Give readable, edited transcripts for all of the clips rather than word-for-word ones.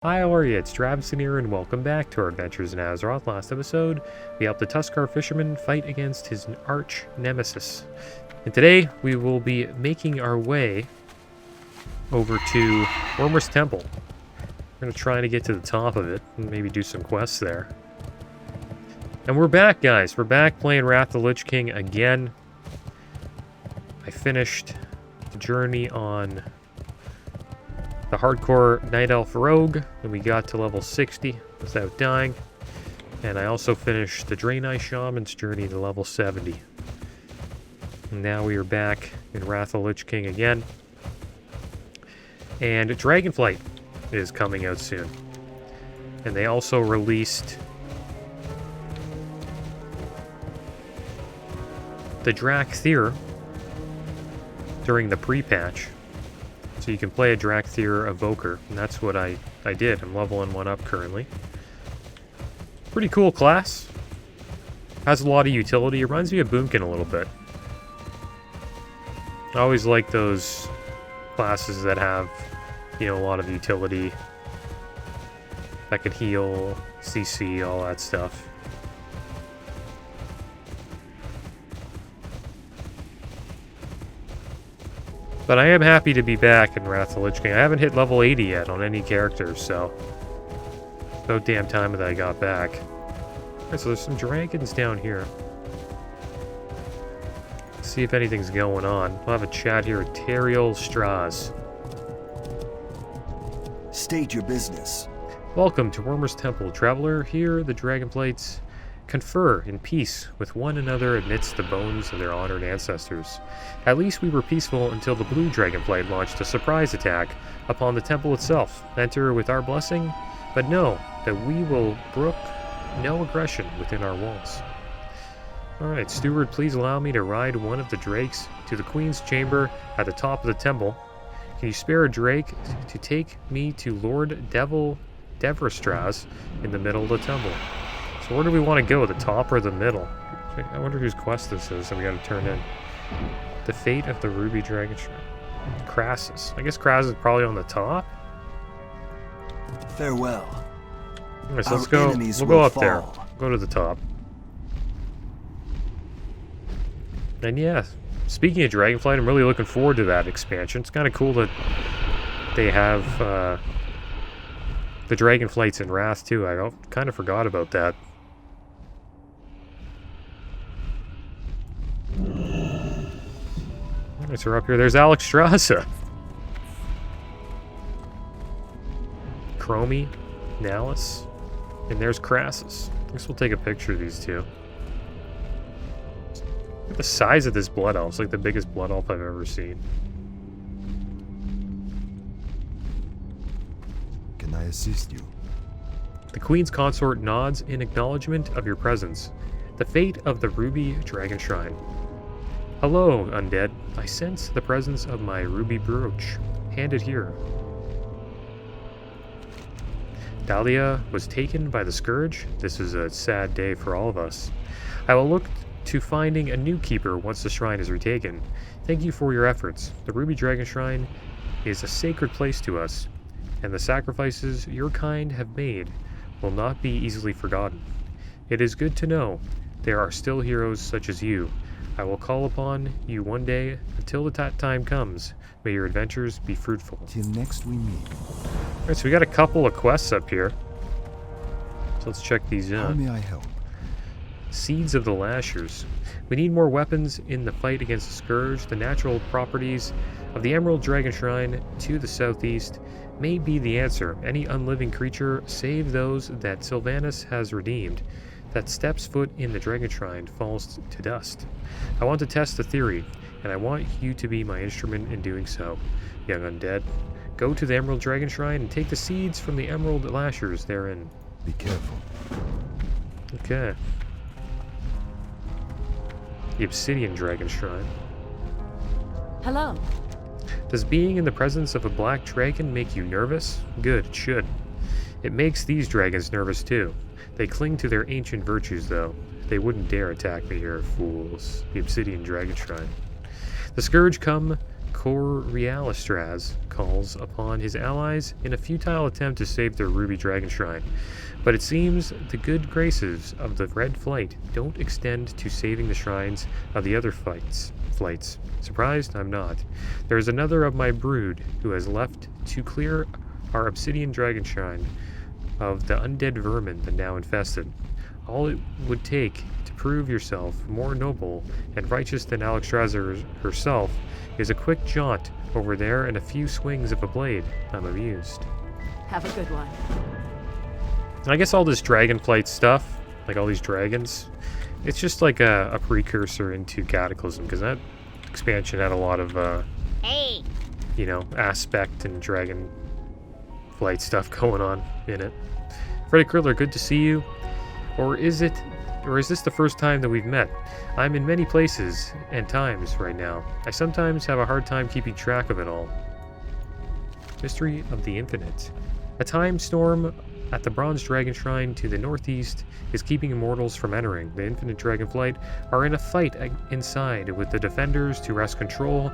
Hi, how are you? It's Traviseen here, and welcome back to our adventures in Azeroth. Last episode, we helped the Tuskar fisherman fight against his arch nemesis. And today, we will be making our way over to Wyrmrest Temple. We're going to try to get to the top of it, and maybe do some quests there. And we're back, guys. We're back playing Wrath of the Lich King again. I finished the journey on the hardcore Night Elf Rogue, and we got to level 60 without dying. And I also finished the Draenei Shaman's journey to level 70. And now we are back in Wrath of the Lich King again. And Dragonflight is coming out soon. And they also released the Drakthir during the pre-patch. So you can play a Drakthir Evoker, and that's what I did. I'm leveling one up currently. Pretty cool class. Has a lot of utility. It reminds me of Boomkin a little bit. I always like those classes that have, you know, a lot of utility. That can heal, CC, all that stuff. But I am happy to be back in Wrath of the Lich King. I haven't hit level 80 yet on any characters, so about damn time that I got back. Alright, so there's some dragons down here. Let's see if anything's going on. We'll have a chat here with Teriel Straz. State your business. Welcome to Wyrmrest Temple, traveler. Here, the Dragonflights confer in peace with one another amidst the bones of their honored ancestors. At least we were peaceful until the blue Dragonflight launched a surprise attack upon the temple itself. Enter with our blessing, but know that we will brook no aggression within our walls. Alright, steward, please allow me to ride one of the drakes to the queen's chamber at the top of the temple. Can you spare a drake to take me to Lord Devrestraz in the middle of the temple? So where do we want to go, the top or the middle? I wonder whose quest this is that we got to turn in. The Fate of the Ruby Dragon Shrine. Crassus. I guess Crassus is probably on the top. Farewell. Alright, so let's go. We'll go up there. Go to the top. And yeah, speaking of Dragonflight, I'm really looking forward to that expansion. It's kind of cool that they have the Dragonflights in Wrath too. I kind of forgot about that. Alright, so we're up here. There's Alexstrasza. Chromie, Nalus, and there's Crassus. I guess we'll take a picture of these two. Look at the size of this blood elf. It's like the biggest blood elf I've ever seen. Can I assist you? The Queen's Consort nods in acknowledgement of your presence. The Fate of the Ruby Dragon Shrine. Hello, Undead. I sense the presence of my ruby brooch. Hand it here. Dahlia was taken by the Scourge. This is a sad day for all of us. I will look to finding a new keeper once the shrine is retaken. Thank you for your efforts. The Ruby Dragon Shrine is a sacred place to us, and the sacrifices your kind have made will not be easily forgotten. It is good to know there are still heroes such as you. I will call upon you one day. Until the time comes, may your adventures be fruitful. Till next we meet. Alright, so we got a couple of quests up here. So let's check these out. How may I help? Seeds of the Lashers. We need more weapons in the fight against the Scourge. The natural properties of the Emerald Dragon Shrine to the southeast may be the answer. Any unliving creature, save those that Sylvanas has redeemed, that steps foot in the Dragon Shrine falls to dust. I want to test the theory, and I want you to be my instrument in doing so. Young Undead, go to the Emerald Dragon Shrine and take the seeds from the Emerald Lashers therein. Be careful. Okay. The Obsidian Dragon Shrine. Hello. Does being in the presence of a black dragon make you nervous? Good, it should. It makes these dragons nervous too. They cling to their ancient virtues, though. They wouldn't dare attack me here, fools. The Obsidian Dragon Shrine. The Scourge come Corialistraz calls upon his allies in a futile attempt to save their ruby dragon shrine. But it seems the good graces of the Red Flight don't extend to saving the shrines of the other flights. Surprised? I'm not. There is another of my brood who has left to clear our obsidian dragon shrine of the undead vermin that now infested. All it would take to prove yourself more noble and righteous than Alexstrasza herself is a quick jaunt over there and a few swings of a blade. I'm amused. Have a good one. I guess all this dragonflight stuff, like all these dragons, it's just like a precursor into Cataclysm, because that expansion had a lot of, you know, aspect and dragonflight stuff going on in it. Freddy Kriller, good to see you. Or is this the first time that we've met? I'm in many places and times right now. I sometimes have a hard time keeping track of it all. Mystery of the Infinite. A time storm at the Bronze Dragon Shrine to the northeast is keeping immortals from entering. The Infinite Dragonflight are in a fight inside with the defenders to wrest control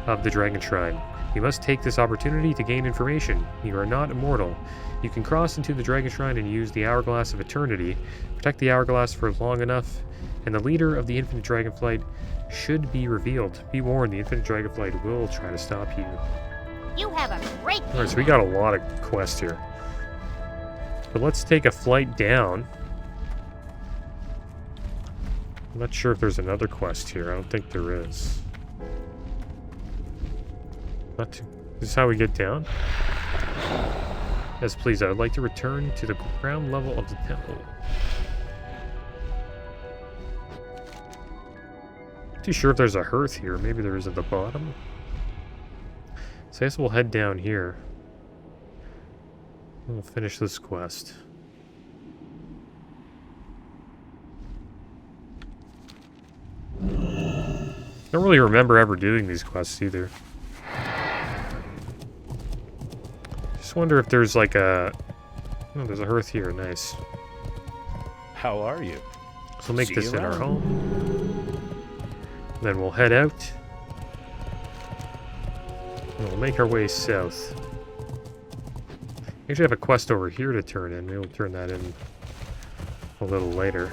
of the Dragon Shrine. You must take this opportunity to gain information. You are not immortal. You can cross into the Dragon Shrine and use the Hourglass of Eternity. Protect the Hourglass for long enough, and the leader of the Infinite Dragonflight should be revealed. Be warned, the Infinite Dragonflight will try to stop you. You have a great... Alright, so we got a lot of quests here. But let's take a flight down. I'm not sure if there's another quest here. I don't think there is. This is how we get down? Yes, please. I would like to return to the ground level of the temple. Not too sure if there's a hearth here. Maybe there is at the bottom. So I guess we'll head down here. We'll finish this quest. Don't really remember ever doing these quests either. Just wonder if there's like a... Oh, there's a hearth here. Nice. How are you? So we'll make See this you in our around. home. Then we'll head out. And we'll make our way south. Actually have a quest over here to turn in. Maybe we'll turn that in a little later.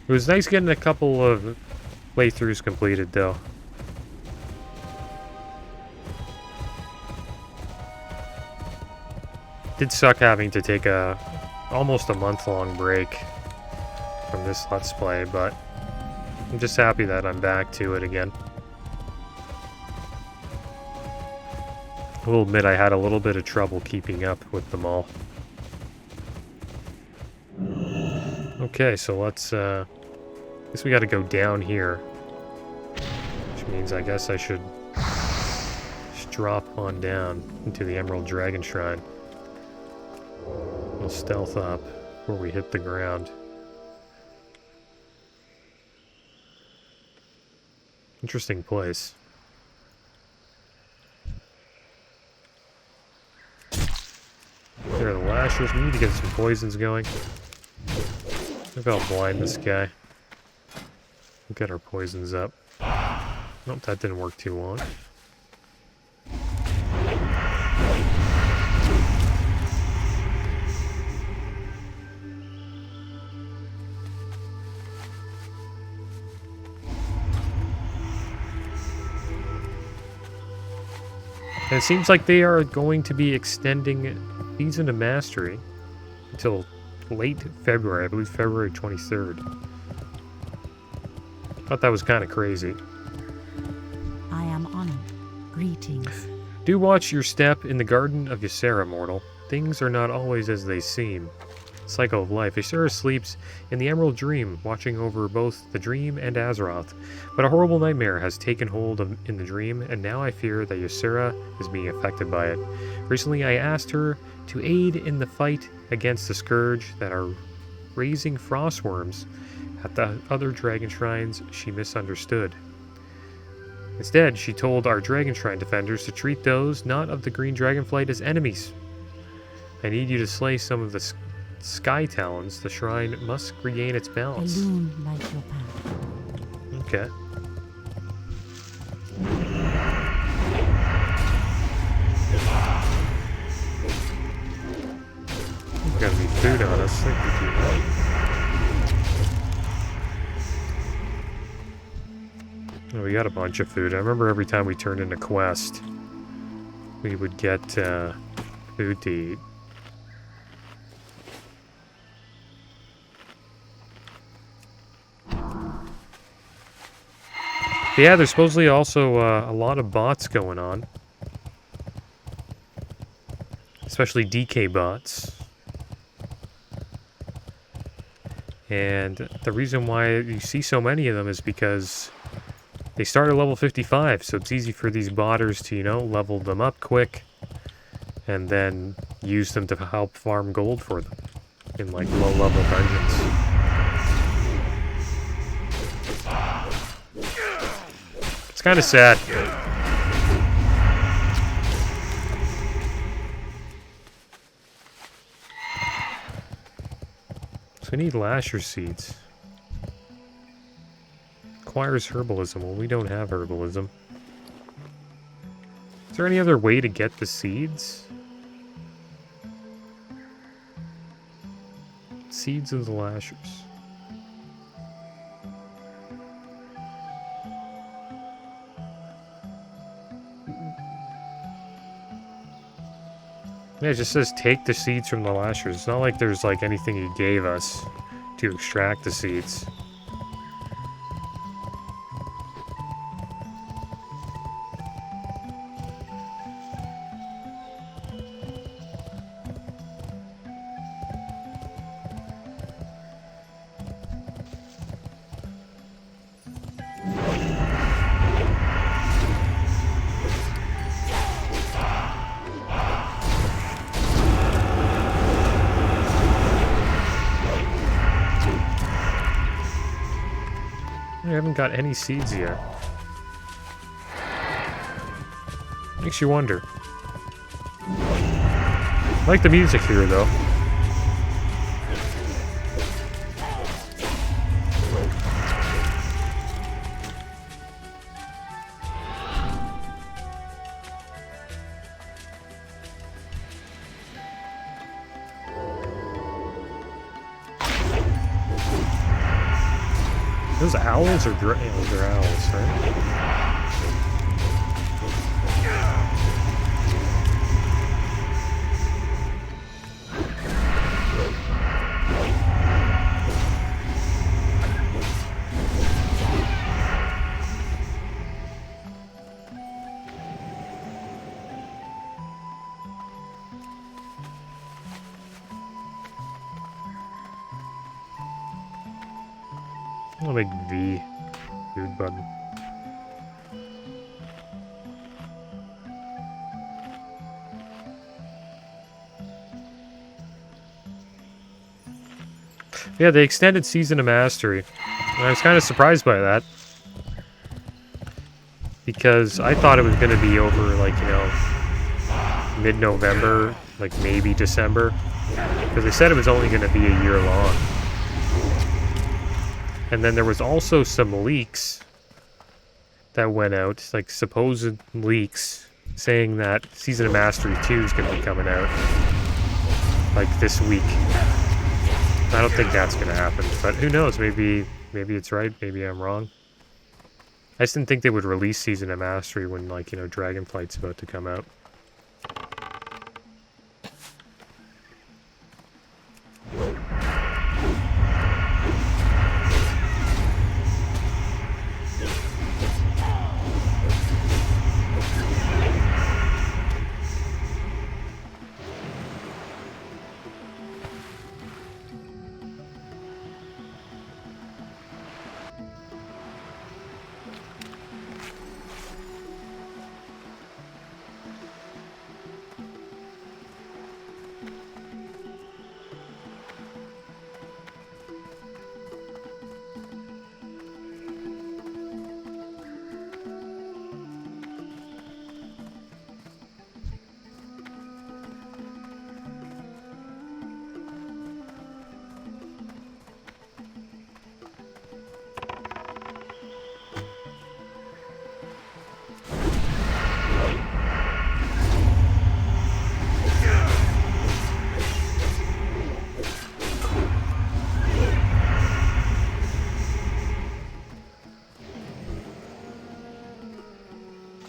It was nice getting a couple of playthroughs completed, though. Did suck having to take almost a month-long break from this Let's Play, but I'm just happy that I'm back to it again. I will admit I had a little bit of trouble keeping up with them all. Okay, so let's, I guess we gotta go down here. Which means I guess I should just drop on down into the Emerald Dragon Shrine. We'll stealth up before we hit the ground. Interesting place. There are the lashers. We need to get some poisons going. Maybe I'll blind this guy. We'll get our poisons up. Nope, that didn't work too long. And it seems like they are going to be extending Season of Mastery until late February, I believe February 23rd. Thought that was kind of crazy. I am honored. Greetings. Do watch your step in the Garden of Ysera, mortal. Things are not always as they seem. Cycle of life. Ysera sleeps in the Emerald Dream, watching over both the dream and Azeroth. But a horrible nightmare has taken hold in the dream, and now I fear that Ysera is being affected by it. Recently, I asked her to aid in the fight against the scourge that are raising frostworms at the other dragon shrines she misunderstood. Instead, she told our dragon shrine defenders to treat those not of the green dragonflight as enemies. I need you to slay some of the sky talons. The shrine must regain its balance. Illume light your path. Okay. There's gotta be food on us. Thank you. Oh, we got a bunch of food. I remember every time we turned in a quest, we would get food to eat. But yeah, there's supposedly also a lot of bots going on. Especially DK bots. And the reason why you see so many of them is because they start at level 55, so it's easy for these botters to, you know, level them up quick and then use them to help farm gold for them in like low-level dungeons. It's kind of sad. So we need lasher seeds. Acquires herbalism. Well, we don't have herbalism. Is there any other way to get the seeds? Seeds of the lashers. Yeah, it just says take the seeds from the lashers. It's not like there's like anything he gave us to extract the seeds. I haven't got any seeds yet. Makes you wonder. I like the music here, though. Those owls are those are owls, right? I'll make V. Food button. Yeah, they extended Season of Mastery. And I was kind of surprised by that. Because I thought it was going to be over, like, you know, mid-November, like maybe December. Because they said it was only going to be a year long. And then there was also some leaks that went out, like supposed leaks, saying that Season of Mastery 2 is going to be coming out, like this week. I don't think that's going to happen, but who knows? Maybe it's right. Maybe I'm wrong. I just didn't think they would release Season of Mastery when, like, you know, Dragonflight's about to come out.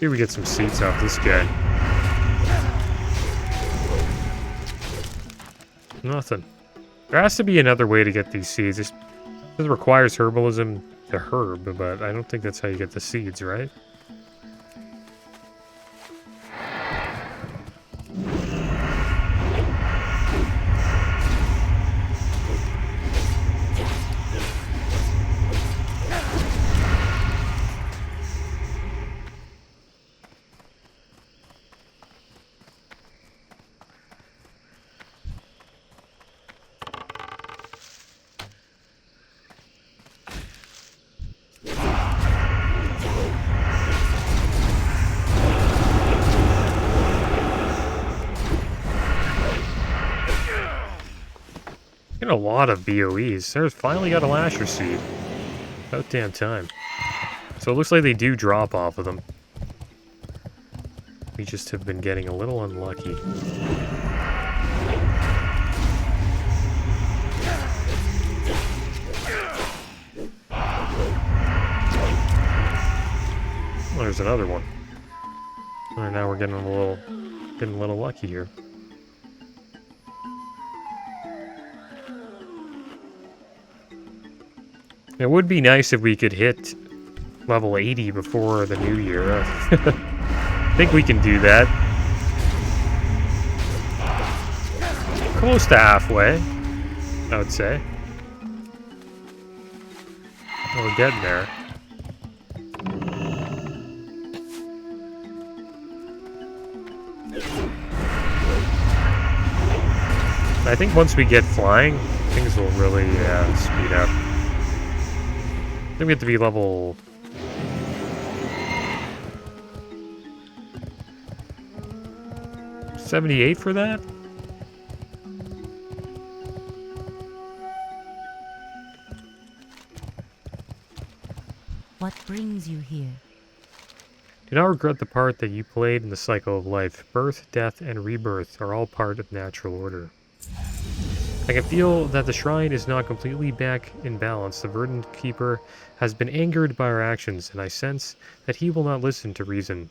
Here we get some seeds off this guy. Nothing. There has to be another way to get these seeds. It requires herbalism to herb, but I don't think that's how you get the seeds, right? A lot of BOEs. There's finally got a Lasher Seed. About damn time. So it looks like they do drop off of them. We just have been getting a little unlucky. Oh, there's another one. All right, now we're getting a little lucky here. It would be nice if we could hit level 80 before the new year. I think we can do that. Close to halfway, I would say. We're getting there. I think once we get flying, things will really speed up. I think we have to be level 78 for that? What brings you here? Do not regret the part that you played in the cycle of life. Birth, death, and rebirth are all part of natural order. I can feel that the shrine is not completely back in balance. The Verdant Keeper has been angered by our actions, and I sense that he will not listen to reason.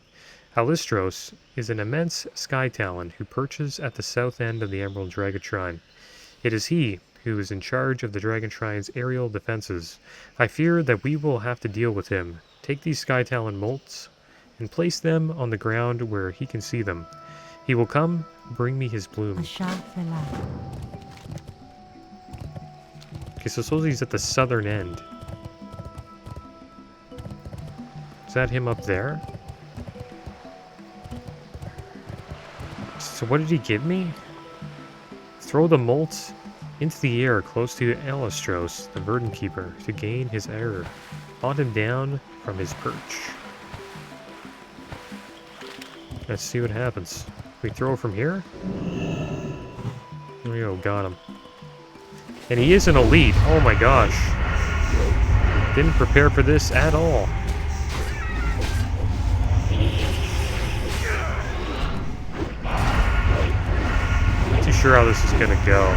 Alistros is an immense sky talon who perches at the south end of the Emerald Dragon Shrine. It is he who is in charge of the Dragon Shrine's aerial defenses. I fear that we will have to deal with him. Take these sky talon molts and place them on the ground where he can see them. He will come, bring me his bloom. Okay, so suppose he's at the southern end. Is that him up there? So what did he give me? Throw the molt into the air close to Alistros, the Verdant Keeper, to gain his error. Haunt him down from his perch. Let's see what happens. We throw from here? There we go, got him. And he is an elite. Oh my gosh. Didn't prepare for this at all. Not too sure how this is gonna go.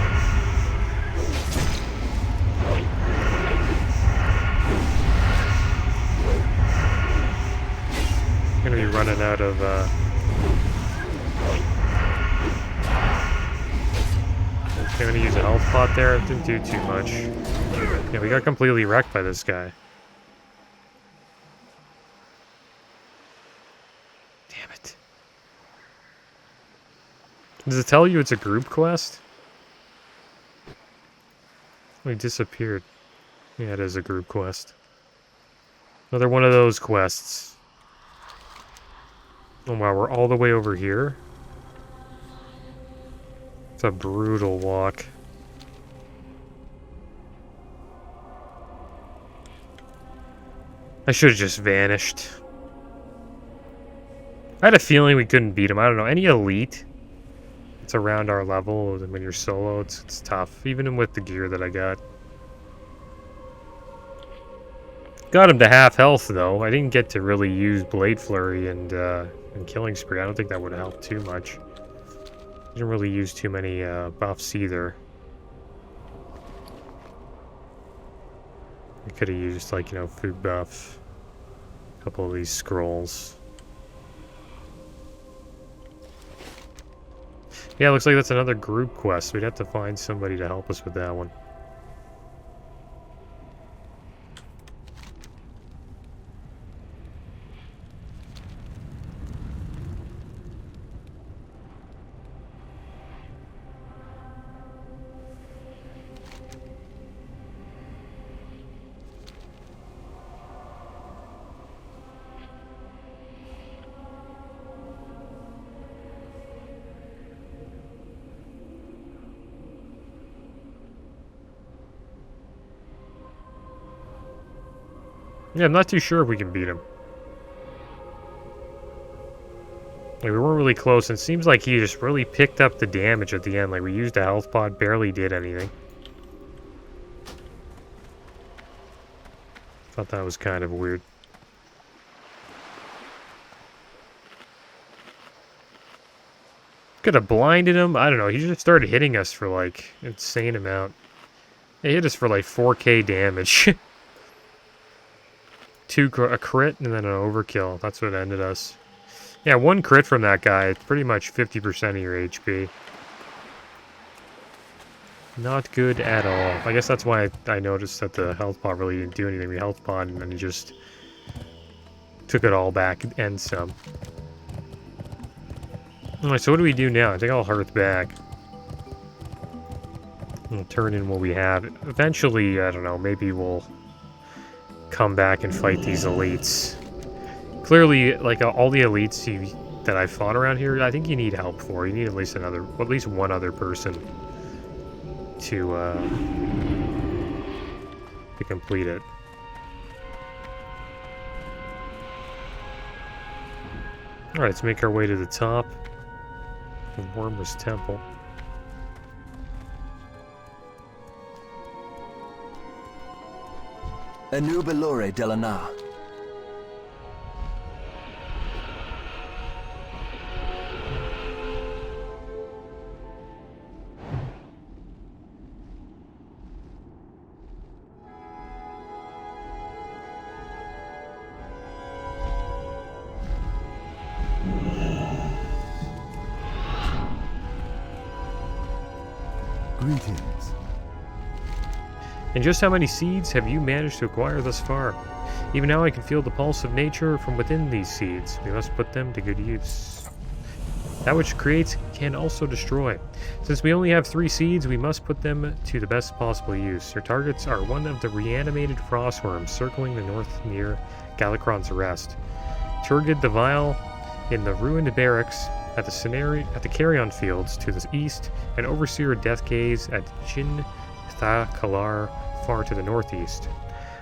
I'm gonna be running out of I'm gonna use a health pot there. It didn't do too much. Yeah, we got completely wrecked by this guy. Damn it. Does it tell you it's a group quest? Oh, he disappeared. Yeah, it is a group quest. Another one of those quests. Oh wow, we're all the way over here. It's a brutal walk. I should have just vanished. I had a feeling we couldn't beat him. I don't know. Any elite that's around our level, when you're solo, it's tough. Even with the gear that I got. Got him to half health, though. I didn't get to really use Blade Flurry and Killing Spree. I don't think that would have helped too much. Didn't really use too many buffs either. I could have used, like, you know, food buff. A couple of these scrolls. Yeah, looks like that's another group quest. We'd have to find somebody to help us with that one. Yeah, I'm not too sure if we can beat him. Like, we weren't really close, and it seems like he just really picked up the damage at the end. Like, we used a health pod, barely did anything. Thought that was kind of weird. Could have blinded him. I don't know. He just started hitting us for, like, an insane amount. He hit us for, like, 4k damage. A crit and then an overkill. That's what ended us. Yeah, one crit from that guy. It's pretty much 50% of your HP. Not good at all. I guess that's why I noticed that the health pod really didn't do anything. We health pod and then he just took it all back and some. Alright, so what do we do now? I think I'll hearth back. We'll turn in what we have. Eventually, I don't know, maybe we'll come back and fight these elites. Clearly, like all the elites that I fought around here, I think you need help for. You need at least one other person to complete it. All right, let's make our way to the top of Wyrmrest Temple. Enubilore Delana. Greetings. And just how many seeds have you managed to acquire thus far? Even now I can feel the pulse of nature from within these seeds. We must put them to good use. That which creates can also destroy. Since we only have 3 seeds, we must put them to the best possible use. Our targets are one of the reanimated frostworms circling the north near Galakron's Rest, Turgid the Vile in the ruined barracks at the Carrion Fields to the east, and Overseer Deathgaze at Jin Tha Kalar far to the northeast.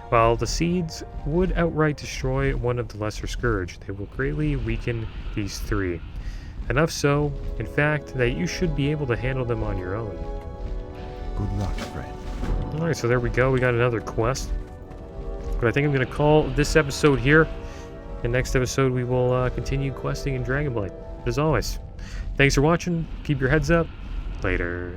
While the seeds would outright destroy one of the Lesser Scourge, they will greatly weaken these 3. Enough so, in fact, that you should be able to handle them on your own. Good luck, friend. Alright, so there we go. We got another quest. But I think I'm going to call this episode here. And next episode we will continue questing in Dragonblight. But as always, thanks for watching. Keep your heads up. Later.